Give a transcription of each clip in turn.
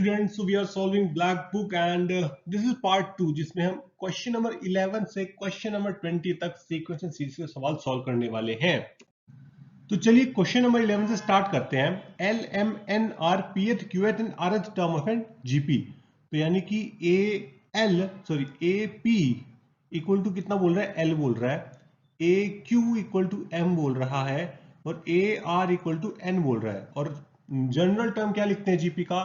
Students, so we are solving black book and this is part 2 जिसमें हम question number 11 से question number 20 तक sequence and series के सवाल सॉल्व करने वाले हैं। तो चलिए क्वेश्चन नंबर 11 से स्टार्ट करते हैं। L M N R P th Q th and R th term of an GP, तो यानी कि ए पी इक्वल टू कितना बोल रहा है, एल बोल रहा है, A Q equal to M बोल रहा है और A R equal to N बोल रहा है। और जनरल टर्म क्या लिखते हैं जीपी का,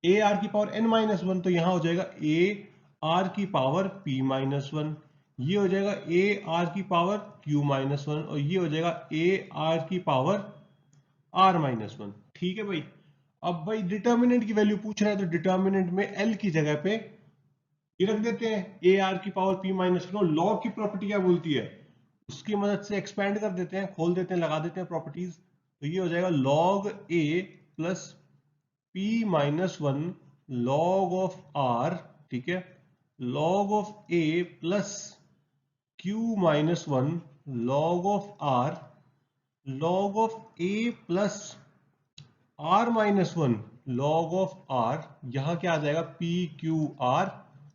ए आर की पावर एन माइनस वन, तो यहां हो जाएगा ए आर की पावर पी माइनस वन, ये हो जाएगा ए आर की पावर क्यू माइनस वन और ये हो जाएगा ए आर की पावर आर माइनस वन। ठीक है भाई। अब भाई डिटर्मिनेंट की वैल्यू पूछ रहा है, तो डिटर्मिनेंट में एल की जगह पे ये रख देते हैं ए आर की power P minus one. Log की प्रॉपर्टी क्या बोलती है, उसकी मदद से एक्सपेंड कर देते हैं, खोल देते हैं, लगा देते हैं प्रॉपर्टीज। तो ये हो जाएगा log A plus P minus one log of R, ठीक है, log of A plus Q minus one log of R, log of A plus R minus one log of R, यहां क्या आ जाएगा P Q R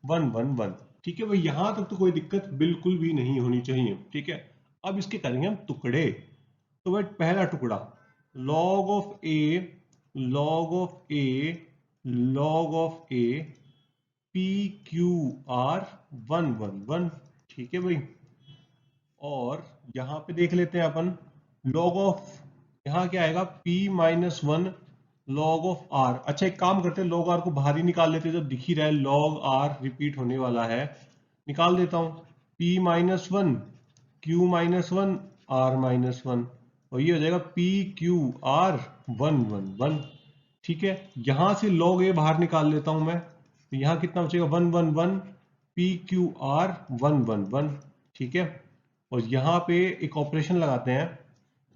one one one. ठीक है भाई, यहां तक तो कोई दिक्कत बिल्कुल भी नहीं होनी चाहिए। ठीक है, अब इसके करेंगे हम टुकड़े। तो भाई पहला टुकड़ा log of A log of A log of A P Q R one one one. ठीक है भाई, और यहां पे देख लेते हैं अपन लॉग ऑफ, यहां क्या आएगा p minus one log of R. अच्छा एक काम करते हैं, लॉग आर को बाहर ही निकाल लेते हैं, जब दिख ही रहा है लॉग आर रिपीट होने वाला है, निकाल देता हूं। p minus one Q minus one R minus one और ये हो जाएगा P Q R one one one. ठीक है, यहां से लॉग ए बाहर निकाल लेता हूं मैं, तो यहां कितना बचेगा one one one P Q R one one one. ठीक है, और यहां पे एक ऑपरेशन लगाते हैं,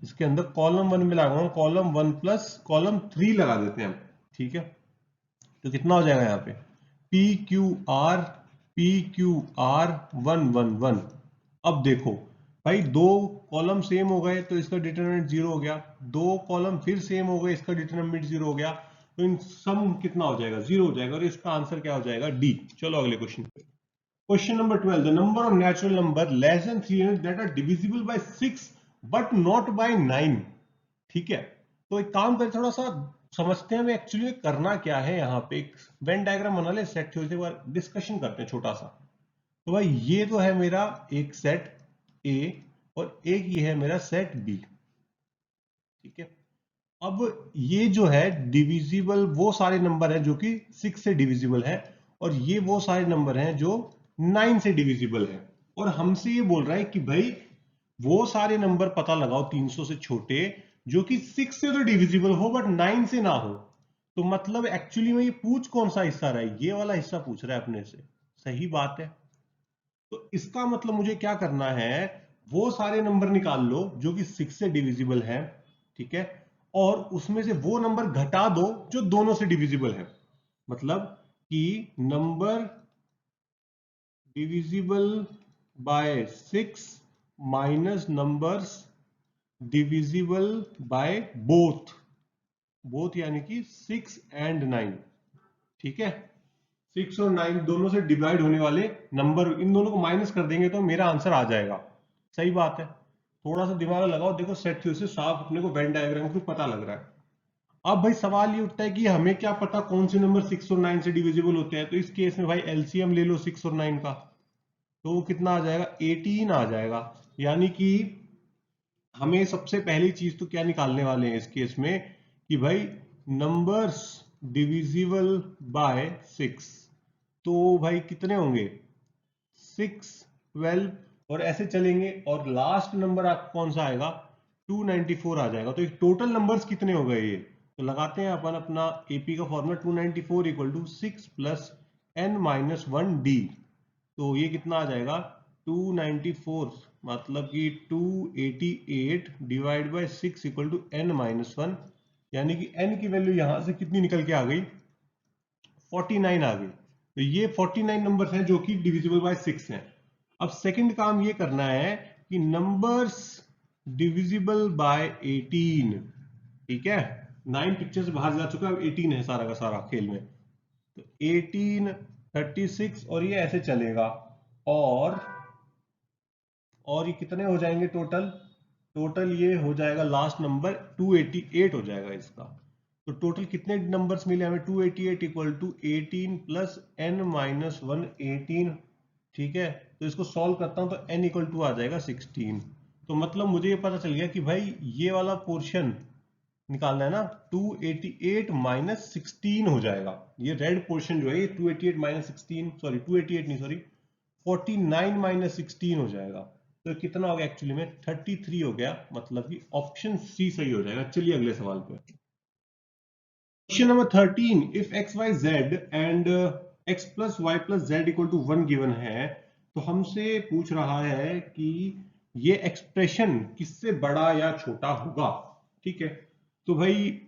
इसके अंदर कॉलम वन में लगाऊंगा column one plus column three लगा देते हैं। ठीक है, तो कितना हो जाएगा यहाँ पे P Q R one one one. अब देखो भाई दो कॉलम सेम हो गए तो इसका डिटरमिनेंट जीरो हो गया, दो कॉलम फिर सेम हो गए इसका डिटरमिनेंट जीरो हो गया, तो इन सम कितना हो जाएगा, जीरो हो जाएगा और इसका आंसर क्या हो जाएगा, डी। चलो अगले क्वेश्चन पे। Question number 12. The number of natural number less than 300 that are divisible by 6 but not by 9. ठीक है, तो एक काम करें, थोड़ा सा समझते हैं हमें एक्चुअली करना क्या है। यहाँ पे एक वेन डायग्राम बना ले, सेट थ्योरी से डिस्कशन करते हैं छोटा सा। तो भाई ये तो है मेरा एक सेट ए और एक ये है मेरा सेट बी। ठीक है, अब ये जो है डिविजिबल वो सारे नंबर हैं जो कि 6 से डिविजिबल है और ये वो सारे नंबर हैं जो 9 से डिविजिबल है। और हमसे ये बोल रहा है कि भाई वो सारे नंबर पता लगाओ 300 से छोटे जो कि 6 से तो डिविजिबल हो बट 9 से ना हो। तो मतलब एक्चुअली में ये पूछ कौन सा हिस्सा रहा है, ये वाला हिस्सा पूछ रहा है अपने से। सही बात है, तो इसका मतलब मुझे क्या करना है, वो सारे नंबर निकाल लो जो कि 6 से डिविजिबल है। ठीक है, और उसमें से वो नंबर घटा दो जो दोनों से डिविजिबल है। मतलब कि number divisible by 6 minus numbers divisible by both, both यानी कि 6 एंड 9। ठीक है, 6 और 9 दोनों से डिवाइड होने वाले नंबर, इन दोनों को माइनस कर देंगे तो मेरा आंसर आ जाएगा। सही बात है, थोड़ा सा दिमाग लगाओ, देखो सेट थ्योरी से साफ अपने को वेन डायग्राम से पता लग रहा है। अब भाई सवाल ये उठता है कि हमें क्या पता कौन से नंबर 6 और 9 से डिविजिबल होते हैं। तो इस केस में भाई एलसीएम ले लो 6 और 9 का, तो वो कितना आ जाएगा, 18 आ जाएगा। यानी कि हमें सबसे पहली चीज तो क्या निकालने वाले हैं इस केस में कि भाई नंबर्स डिविजिबल बाय 6, तो भाई कितने होंगे 6, 12 और ऐसे चलेंगे और लास्ट नंबर आपका कौन सा आएगा 294 आ जाएगा। तो एक टोटल नंबर्स कितने हो गए ये, तो लगाते हैं अपन अपना एपी का formula 294 equal to 6 plus N minus one D. तो ये कितना आ जाएगा 294 मतलब कि 288 divide by 6 equal to N minus one, यानी कि एन की वैल्यू यहां से कितनी निकल के आ गई 49 आ गई। तो ये 49 नंबर्स हैं जो कि डिविजिबल बाय 6 हैं। अब सेकंड काम ये करना है कि नंबर्स डिविजिबल बाय 18। ठीक है, 9 पिक्चर से बाहर जा चुका है, अब 18 है सारा का सारा खेल में। तो 18, 36 और ये ऐसे चलेगा। और ये कितने हो जाएंगे टोटल? टोटल ये हो जाएगा लास्ट नंबर 288 हो जाएगा इसका। तो टोटल कितने नंबर्स मिले हमें? 288 equal to 18 plus n minus 1 18। ठीक है, तो इसको सॉल्व करता हूं तो n इक्वल टू आ जाएगा 16। तो मतलब मुझे ये पता चल गया कि भाई ये वाला पोर्शन निकालना है ना, 288 माइनस 16 हो जाएगा। ये रेड पोर्शन जो है ये 288 माइनस 16, सॉरी 288 नहीं, सॉरी 49 माइनस 16 हो जाएगा। तो कितना हो गया एक्चुअली में? 33 हो गया। मतलब कि ऑप्शन सी सही हो जाएगा। चलिए अगले सवाल पे। Question number 13, if X Y Z and X plus Y plus Z equal to 1 given है, तो हमसे पूछ रहा है कि ये एक्सप्रेशन किससे बड़ा या छोटा होगा। ठीक है, तो भाई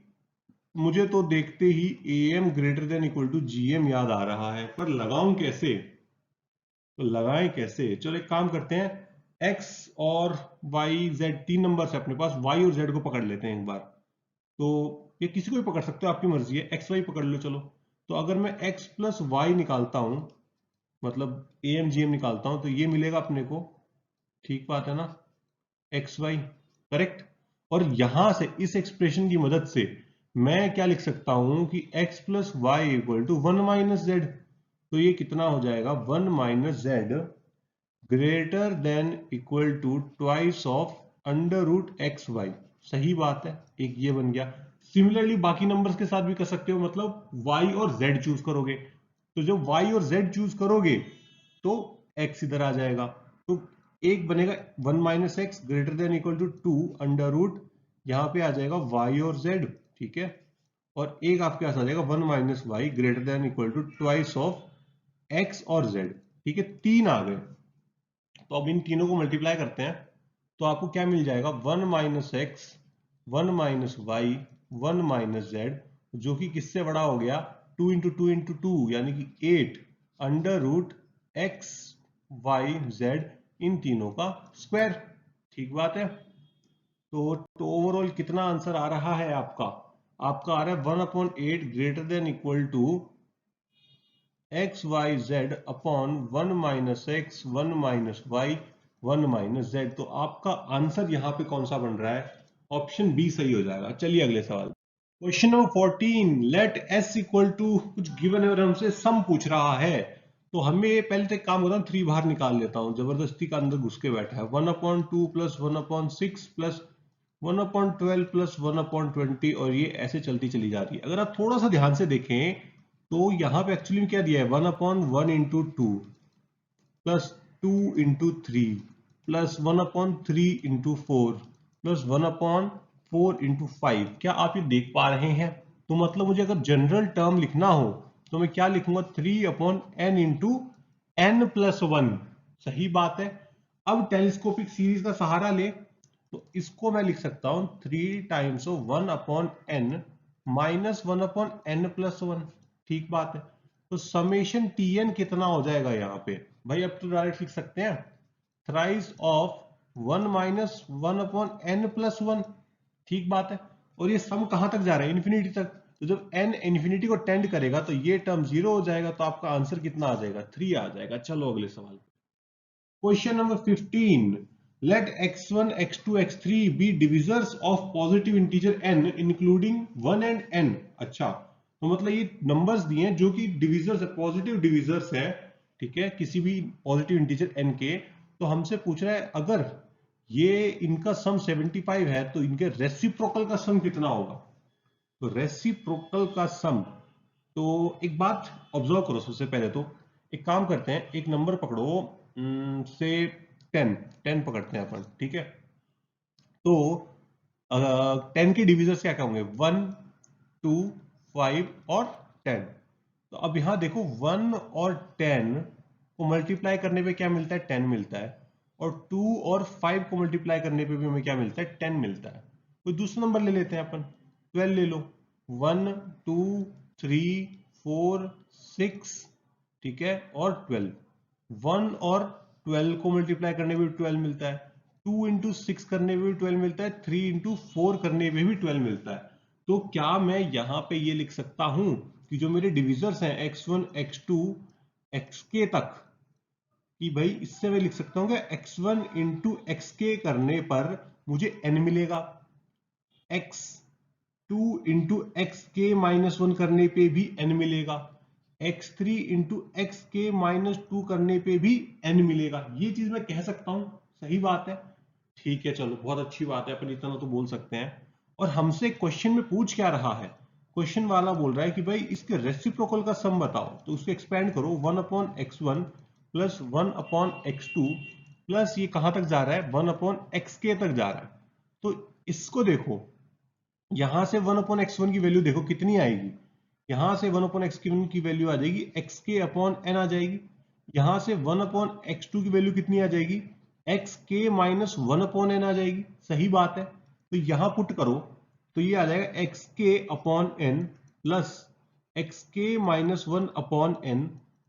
मुझे तो देखते ही am greater than equal to gm याद आ रहा है, पर लगाऊं कैसे? तो लगाएं कैसे? चलो एक काम करते हैं, x और y z तीन नंबर है अपने पास, y और z को पकड़ लेते हैं एक बार। तो ये किसी को भी पकड़ सकते हो, आपकी मर्जी है, एक्स वाई पकड़ लो। चलो, तो अगर मैं x प्लस वाई निकालता हूं, मतलब am gm निकालता हूं, तो ये मिलेगा अपने को। ठीक बात है ना? X Y correct. और यहां से इस एक्सप्रेशन की मदद से मैं क्या लिख सकता हूं कि x plus y equal to 1 minus z. तो ये कितना हो जाएगा? 1 minus z greater than equal to twice of under root x y. सही बात है, एक ये बन गया। सिमिलरली बाकी नंबर्स के साथ भी कर सकते हो, मतलब y और z चूज करोगे, तो जब y और z चूज करोगे तो x इधर आ जाएगा। तो एक बनेगा 1 minus x greater than equal to 2 under root, यहां पे आ जाएगा y और z। ठीक है, और एक आपके पास आ जाएगा 1 minus y greater than equal to twice of x और z। ठीक है, तीन आ गए। तो अब इन तीनों को मल्टीप्लाई करते हैं, तो आपको क्या मिल जाएगा? 1 minus x, 1 minus y, 1 minus z, जो कि किससे बड़ा हो गया? 2 इंटू टू इंटू टू यानी कि 8 under root x Y Z, इन तीनों का स्क्वायर। ठीक बात है। तो ओवरऑल कितना आंसर आ रहा है आपका? आपका आ रहा है 1/8 greater than equal to x Y z upon 1 minus x, 1 minus y, 1 minus z. तो आपका आंसर यहां पे कौन सा बन रहा है? ऑप्शन बी सही हो जाएगा। चलिए अगले सवाल। Question number 14, let S equal to कुछ गिवन है और हमसे सम पूछ रहा है। तो हमें पहले तो एक काम होता है, 3 बाहर निकाल लेता हूं, जबरदस्ती का अंदर घुस के बैठा है। 1/2 प्लस 1/6 प्लस 1/12 प्लस 1/20, और ये ऐसे चलती चली जा रही है। अगर आप थोड़ा सा ध्यान से देखें तो यहाँ पे एक्चुअली क्या दिया है? 1/1 into two plus 2 into three plus 1/3 into four plus 1/4 into 5। क्या आप ये देख पा रहे हैं? तो मतलब मुझे अगर जनरल टर्म लिखना हो तो मैं क्या लिखूंगा? 3/n into n plus 1। सही बात है। अब टेलीस्कोपिक सीरीज का सहारा ले तो इसको मैं लिख सकता हूं 3 times 1/n minus 1/n plus 1। ठीक बात है। तो समेशन tn कितना हो जाएगा यहाँ पे? भाई अब तो डायरेक्ट लिख सकते हैं, thrice of 1 minus 1/n plus 1। ठीक बात है। और ये सम कहां तक जा रहा है? इन्फिनिटी तक। तो जब n इन्फिनिटी को टेंड करेगा तो ये टर्म 0 हो जाएगा। तो आपका आंसर कितना आ जाएगा? 3 आ जाएगा। चलो अगले सवाल। Question number 15, let x1 x2 x3 be divisors of positive integer n including 1 and n। अच्छा, तो मतलब ये नंबर्स दिए हैं जो कि डिविजर्स है, पॉजिटिव डिविजर्स है। ठीक है, किसी भी पॉजिटिव इंटीजर n के। तो हमसे पूछ रहा है अगर ये इनका सम 75 है तो इनके रेसिप्रोकल का सम कितना होगा? तो रेसिप्रोकल का सम, तो एक बात ऑब्जर्व करो। सबसे पहले तो एक काम करते हैं, एक नंबर पकड़ो, से 10 पकड़ते हैं अपन। ठीक है, तो 10 के डिविजर्स क्या क्या होंगे? 1, 2, 5 और 10। तो अब यहां देखो 1 और 10 को मल्टीप्लाई करने पे क्या मिलता है? 10 मिलता है। और 2 और 5 को मल्टीप्लाई करने पे भी हमें क्या मिलता है? 10 मिलता है। कोई दूसरा नंबर ले लेते हैं अपन, 12 ले लो। 1, 2, 3, 4, 6, ठीक है, और 12। 1 और 12 को मल्टीप्लाई करने पे भी 12 मिलता है। 2 इंटू 6 करने पे भी 12 मिलता है। 3 इंटू 4 करने पे भी 12 मिलता है। तो क्या मैं यहां पे ये लिख सकता हूं कि जो मेरे डिविजर्स हैं x1 x2 xk तक, कि भाई इससे मैं लिख सकता हूं कि x1 इंटू xk करने पर मुझे n मिलेगा, x2 इंटू xk माइनस 1 करने पे भी n मिलेगा, x3 इंटू xk माइनस 2 करने पे भी n मिलेगा। ये चीज मैं कह सकता हूं, सही बात है। ठीक है, चलो बहुत अच्छी बात है, अपन इतना तो बोल सकते हैं। और हमसे क्वेश्चन में पूछ क्या रहा है, क्वेश्चन वाला बोल रहा है कि भाई इसके रेसिप्रोकल का सम बताओ, तो उसको एक्सपेंड करो 1/x1 प्लस 1/x2 प्लस ये कहां तक जा रहा है 1/xk तक जा रहा है। तो इसको देखो, यहां से 1/x1 की वैल्यू देखो कितनी आएगी, यहां से 1/x1 की वैल्यू आ जाएगी xk/n आ जाएगी, यहां से 1/x2 की वैल्यू कितनी आ जाएगी xk माइनस 1/n आ जाएगी। सही बात है, तो यहां पुट करो तो ये आ जाएगा xk/n plus xk minus 1/n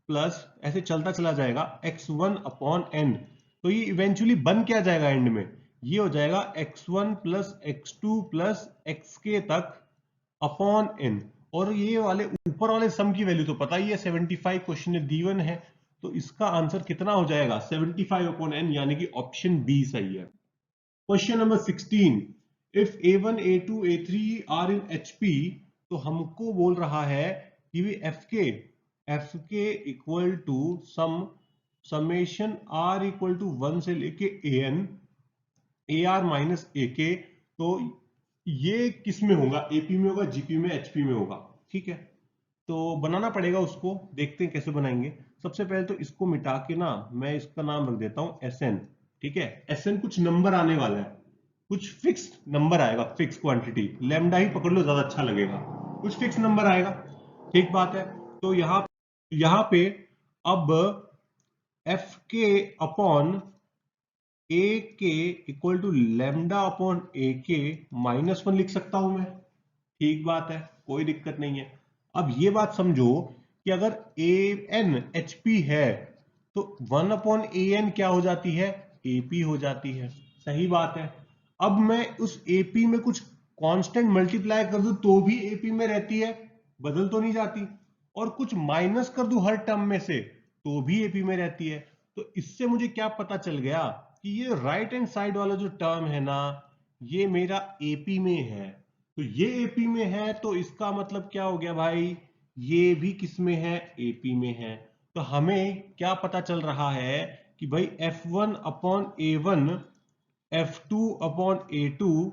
plus ऐसे चलता चला जाएगा x1/n। तो ये इवेंचुअली बन क्या जाएगा एंड में, ये हो जाएगा x1 plus x2 plus xk तक अपॉन n। और ये वाले ऊपर वाले सम की वैल्यू तो पता ही है 75 क्वेश्चन में दी है, तो इसका आंसर कितना हो जाएगा 75/n, यानी कि ऑप्शन बी सही है। Question number 16, if a1 a2 a3 are in HP, तो हमको बोल रहा है कि भी fk equal to summation r equal to 1 से लेके an AR माइनस AK। तो ये किस में होगा, AP में होगा, GP में, HP में होगा। ठीक है, तो बनाना पड़ेगा उसको, देखते हैं कैसे बनाएंगे। सबसे पहले तो इसको मिटा के ना मैं इसका नाम रख देता हूं SN। ठीक है, SN कुछ नंबर आने वाला है, कुछ फिक्स नंबर आएगा, फिक्स क्वांटिटी, लैम्डा ही पकड़ लो ज्यादा अच्छा लगेगा, कुछ फिक्स नंबर आएगा। ठीक बात है, तो यहां पे अब FK अपॉन ए के इक्वल टू लैम्डा अपॉन ए के माइनस 1 लिख सकता हूं मैं। ठीक बात है, कोई दिक्कत नहीं है। अब ये बात समझो कि अगर ए एन एच पी है तो 1/an क्या हो जाती है, एपी हो जाती है। सही बात है। अब मैं उस एपी में कुछ कांस्टेंट मल्टीप्लाई कर दूं तो भी एपी में रहती है, बदल तो नहीं जाती, और कुछ माइनस कर दूं हर टर्म में से तो भी एपी में रहती है। तो इससे मुझे क्या पता चल गया कि ये राइट हैंड साइड वाला जो टर्म है ना, ये मेरा एपी में है। तो ये एपी में है तो इसका मतलब क्या हो गया भाई, ये भी किस में है, एपी में है। तो हमें क्या पता चल रहा है कि भाई f1/a1 f2/a2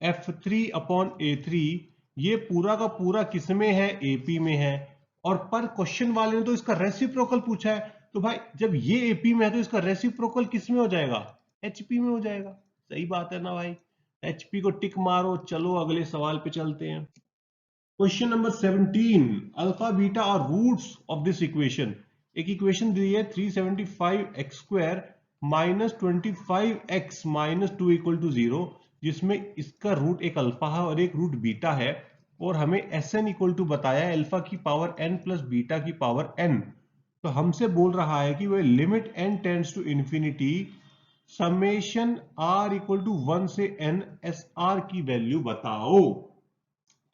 f3/a3 ये पूरा का पूरा किस में है, एपी में है। और पर क्वेश्चन वाले ने तो इसका रेसिप्रोकल पूछा है, तो भाई जब ये एपी में है तो इसका रेसिप्रोकल किस में हो जाएगा, एचपी में हो जाएगा। सही बात है ना भाई, एचपी को टिक मारो। चलो अगले सवाल पे चलते हैं। क्वेश्चन नंबर 17, अल्फा बीटा और रूट्स ऑफ दिस इक्वेशन। एक इक्वेशन दी है 375x² minus 25x minus 2 equal to 0, जिसमें इसका रूट एक अल्फा है और एक रूट बीटा है, और हमें Sn इक्वल टू बताया है अल्फा की पावर n प्लस बीटा की पावर n। तो हमसे बोल रहा है कि वह limit n tends to infinity summation r equal to 1 से n SR की वैल्यू बताओ।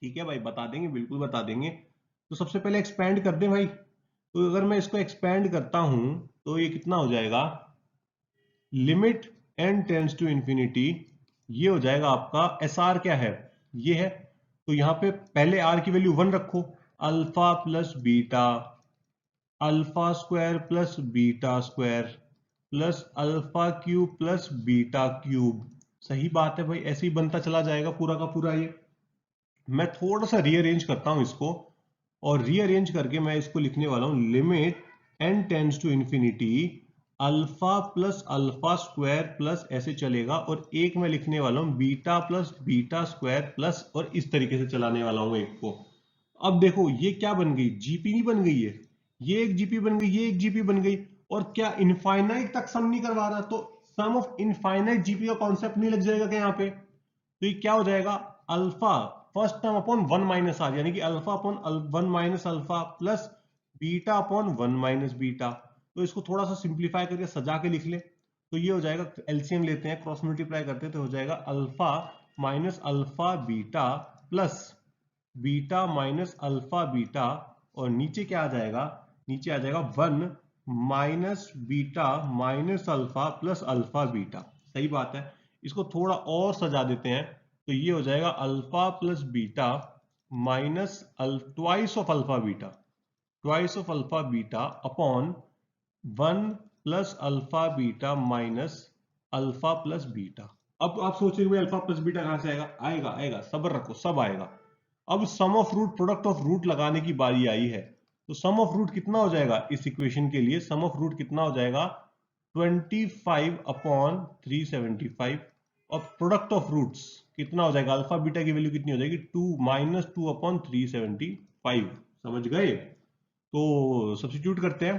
ठीक है भाई, बता देंगे, बिल्कुल बता देंगे। तो सबसे पहले एक्सपैंड कर दें भाई। तो अगर मैं इसको एक्सपैंड करता हूं तो ये कितना हो जाएगा, limit n tends to infinity, ये हो जाएगा आपका SR क्या है, ये है। तो यहां पे पहले r की वैल्यू 1 रखो, alpha plus beta, alpha square plus beta square plus alpha cube plus beta cube. सही बात है भाई, ऐसे ही बनता चला जाएगा पूरा का पूरा। ये मैं थोड़ा सा रीअरेंज करता हूं इसको, और रीअरेंज करके मैं इसको लिखने वाला हूं limit n tends to infinity alpha plus alpha square plus ऐसे चलेगा, और एक मैं लिखने वाला हूं beta plus beta square plus, और इस तरीके से चलाने वाला हूं एक को। अब देखो ये क्या बन गई, जीपी नहीं बन गई है, ये एक जीपी बन गई, ये एक जीपी बन गई, और क्या इनफाइनाइट तक सम नहीं करवा रहा, तो सम ऑफ इनफाइनाइट जीपी का कॉन्सेप्ट नहीं लग जाएगा क्या यहाँ पे। तो ये क्या हो जाएगा, alpha first term upon 1 minus r, यानी कि alpha upon 1 minus alpha plus beta upon 1 minus beta. तो इसको थोड़ा सा सिंप्लीफाई करके सजा के लिख ले, तो ये हो जाएगा, एलसीएम लेते हैं, क्रॉस मल्टीप्लाई करते हैं, तो हो जाएगा alpha minus alpha beta plus beta minus alpha beta, और नीचे क्या आ जाएगा, नीचे आ जाएगा 1 minus beta minus alpha plus alpha beta. सही बात है। इसको थोड़ा और सजा देते हैं, तो ये हो जाएगा alpha plus beta minus twice of alpha beta, twice of alpha beta upon 1 plus alpha beta minus alpha plus beta. अब आप सोचेंगे भाई अल्फा प्लस बीटा कहां से आएगा, आएगा आएगा, सब्र रखो, सब आएगा। अब sum of root, product of root लगाने की बारी आई है। तो सम ऑफ रूट कितना हो जाएगा इस इक्वेशन के लिए, सम ऑफ रूट कितना हो जाएगा 25 अपॉन 375, और प्रोडक्ट ऑफ रूट्स कितना हो जाएगा, अल्फा बीटा की वैल्यू कितनी हो जाएगी 2 माइनस 2 अपॉन 375। समझ गए। तो सब्स्टिट्यूट करते हैं,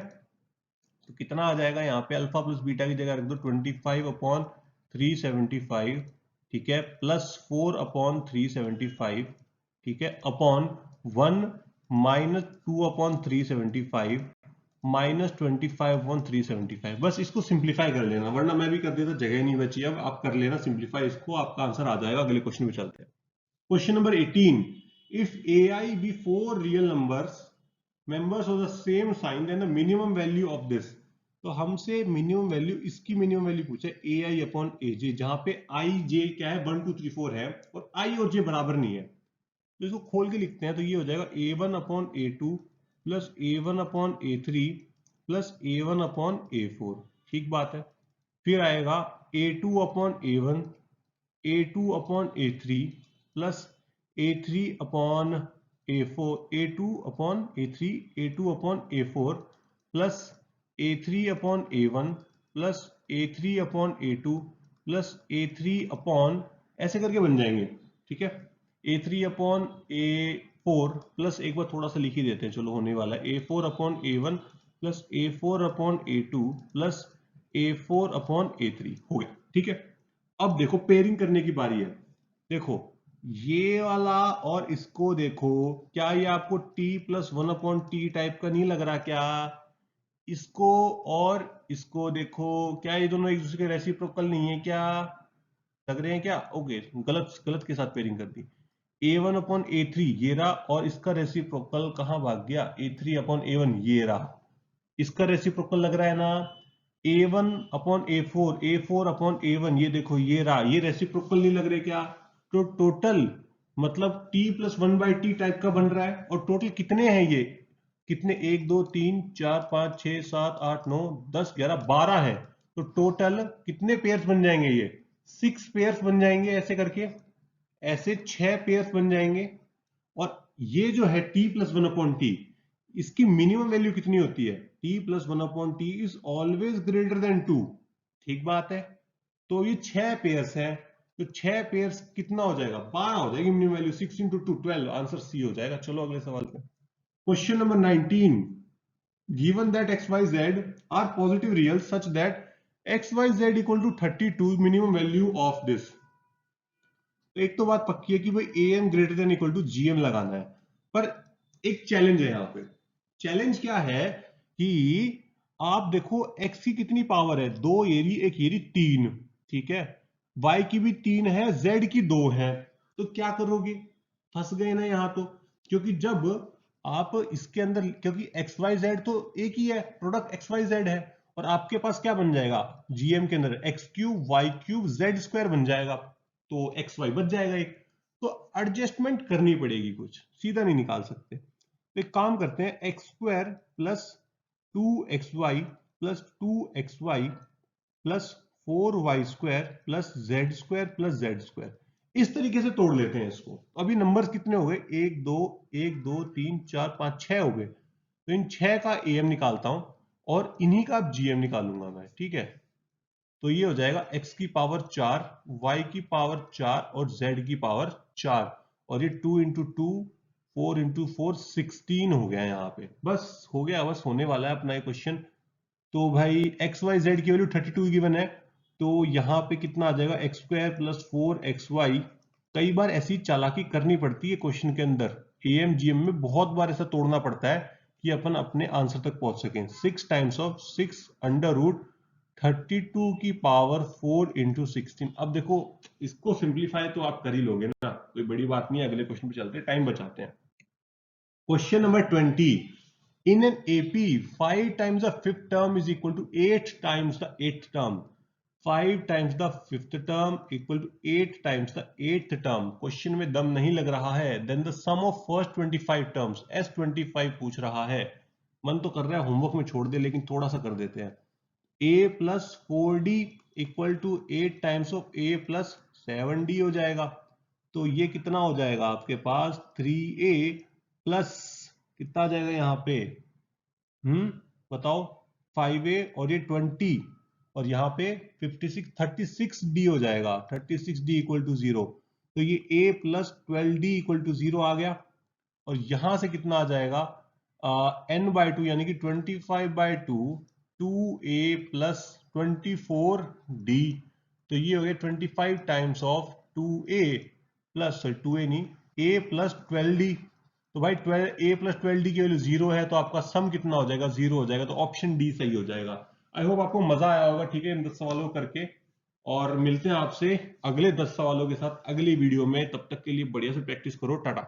तो कितना आ जाएगा यहाँ पे, अल्फा प्लस बीटा की जगह रख दो 25 अपॉन 375, ठीक है, प्लस 4 अपॉन 375, ठीक है, upon 1 minus 2 upon 375 minus 25 upon 375। बस इसको सिंप्लीफाई कर लेना, वरना मैं भी कर देता, जगह नहीं बची। अब आप कर लेना सिंप्लीफाई इसको, आपका आंसर आ जाएगा। अगले क्वेश्चन में चलते हैं। Question number 18, if ai be 4 real numbers members of the same sign then the minimum value of this। तो हमसे मिनिमम वैल्यू, इसकी मिनिमम वैल्यू पूछे ए आई अपॉन ए जे, जहां पे आई जे क्या है 1 2 3 4 है, और आई और जे बराबर नहीं है। तो इसको खोल के लिखते हैं, तो ये हो जाएगा ए वन अपॉन ए टू प्लस ए वन अपॉन ए थ्री प्लस ए वन अपॉन ए फोर। ठीक बात है। फिर आएगा ए टू अपॉन ए वन, ए टू अपॉन ए थ्री प्लस ए थ्री अपॉन ए फोर, ए टू अपॉन ए थ्री, ए टू अपॉन ए फोर प्लस ए थ्री अपॉन ए वन प्लस ए three upon ए two plus ए three upon, ऐसे करके बन जाएंगे। ठीक है, ए थ्री अपॉन ए फोर प्लस, एक बार थोड़ा सा लिख ही देते हैं, चलो होने वाला है, ए फोर अपॉन ए वन प्लस ए फोर अपॉन ए टू प्लस ए फोर अपॉन ए थ्री, हो गया। ठीक है, अब देखो पेयरिंग करने की बारी है। देखो ये वाला और इसको देखो, क्या ये आपको t plus one upon T type का नहीं लग रहा क्या? इसको और इसको देखो, क्या ये दोनों एक दूसरे के रेसिप्रोकल नहीं है क्या? लग रहे हैं क्या? ओके, गलत गलत के साथ पेयरिंग कर दी। ए वन अपॉन ए थ्री ये रहा, और इसका रेसिप्रोकल कहां भाग गया, ए थ्री अपॉन ए वन ये रहा। इसका रेसिप्रोकल लग रहा है ना, ए वन अपॉन ए फोर अपॉन ए वन, ये देखो ये रहा, ये रेसिप्रोकल नहीं लग रहे क्या? तो टोटल मतलब t plus one by T type का बन रहा है। और टोटल कितने हैं ये, कितने, 1 2 3 4 5 6 7 8 9 10 11 12 है। तो टोटल कितने पेयर्स बन जाएंगे, ये 6 पेयर्स बन जाएंगे। ऐसे करके ऐसे 6 पेयर्स बन जाएंगे। और ये जो है t plus one upon T, इसकी मिनिमम वैल्यू कितनी होती है, t plus one upon T is always greater than 2। ठीक बात है। तो ये 6 पेयर्स हैं, तो 6 पेयर्स कितना हो जाएगा, 12 हो जाएगी minimum value, 6 into 2 12, answer C हो जाएगा। चलो अगले सवाल पे। Question number 19, given that x y z are positive reals such that x y z equal to 32, minimum value of this। तो एक तो बात पक्की है कि भाई A M greater than equal to G M लगाना है, पर एक चैलेंज है यहाँ पे। चैलेंज क्या है कि आप देखो x की कितनी पावर है, 2 एरी एक एरी 3, ठीक है, y की भी 3 है, z की 2 है। तो क्या करोगे, फंस गए ना यहाँ तो। क्योंकि जब आप इसके अंदर, क्योंकि एक्स वाई जेड तो एक ही है, प्रोडक्ट एक्स वाई जेड है, और आपके पास क्या बन जाएगा जीएम के अंदर, x cube y cube z square बन जाएगा, तो एक्स वाई बच जाएगा एक। तो एडजस्टमेंट करनी पड़ेगी, कुछ सीधा नहीं निकाल सकते। तो एक काम करते हैं, x square plus 2xy plus 2xy plus 4y square plus Z square plus Z square, इस तरीके से तोड़ लेते हैं इसको। अभी नंबर्स कितने हो गए, 1 2 1 2 3 4 5 6 हो गए। तो इन 6 का एम निकालता हूं, और इन्हीं का अब जीएम निकालूंगा मैं। ठीक है, तो ये हो जाएगा x की पावर 4, y की पावर 4 और z की पावर 4, और ये 2 इंटू 2 4 इंटू 4 16 हो गया यहाँ पे। बस हो गया, बस होने वाला है अपना ये क्वेश्चन। तो भाई एक्स वाई जेड की वैल्यू 32 गिवन है, तो यहाँ पे कितना आ जाएगा, एक्स स्क्वायर प्लस 4xy। कई बार ऐसी चालाकी करनी पड़ती है क्वेश्चन के अंदर, एएम जीएम में बहुत बार ऐसा तोड़ना पड़ता है कि अपन अपने आंसर तक पहुंच सकें। 6 टाइम्स ऑफ 6 अंडर रूट 32 की पावर 4 इंटू 16। अब देखो इसको सिंप्लीफाई तो आप कर ही लोगे ना, कोई बड़ी बात नहीं है। अगले क्वेश्चन पे चलते हैं, टाइम बचाते हैं। Question number 20, in an AP 5 times the fifth term is equal to 8 times the eighth term, 5 times the fifth term equal to 8 times the eighth term। Question में दम नहीं लग रहा है। then the sum of first 25 terms, S25 पूछ रहा है। मन तो कर रहा है होमवर्क में छोड़ दे, लेकिन थोड़ा सा कर देते हैं। a plus 4d equal to 8 times of a plus 7d हो जाएगा। तो ये कितना हो जाएगा आपके पास 3a प्लस कितना आ जाएगा यहाँ पे, बताओ 5a और ये 20 और यहाँ पे 56 36d हो जाएगा। 36d equal to 0। तो ये a plus 12d equal to 0 आ गया। और यहां से कितना आ जाएगा n बाई 2 यानी कि 25/2 2a प्लस 24d। तो ये हो गया 25 times of 2a plus 2a नहीं a प्लस 12d। तो भाई 12a प्लस 12d की वैल्यू 0 है, तो आपका सम कितना हो जाएगा 0 हो जाएगा। तो ऑप्शन डी सही हो जाएगा। आई होप आपको मजा आया होगा, ठीक है, इन 10 सवालों को करके। और मिलते हैं आपसे अगले 10 सवालों के साथ अगली वीडियो में। तब तक के लिए बढ़िया से प्रैक्टिस करो। टाटा।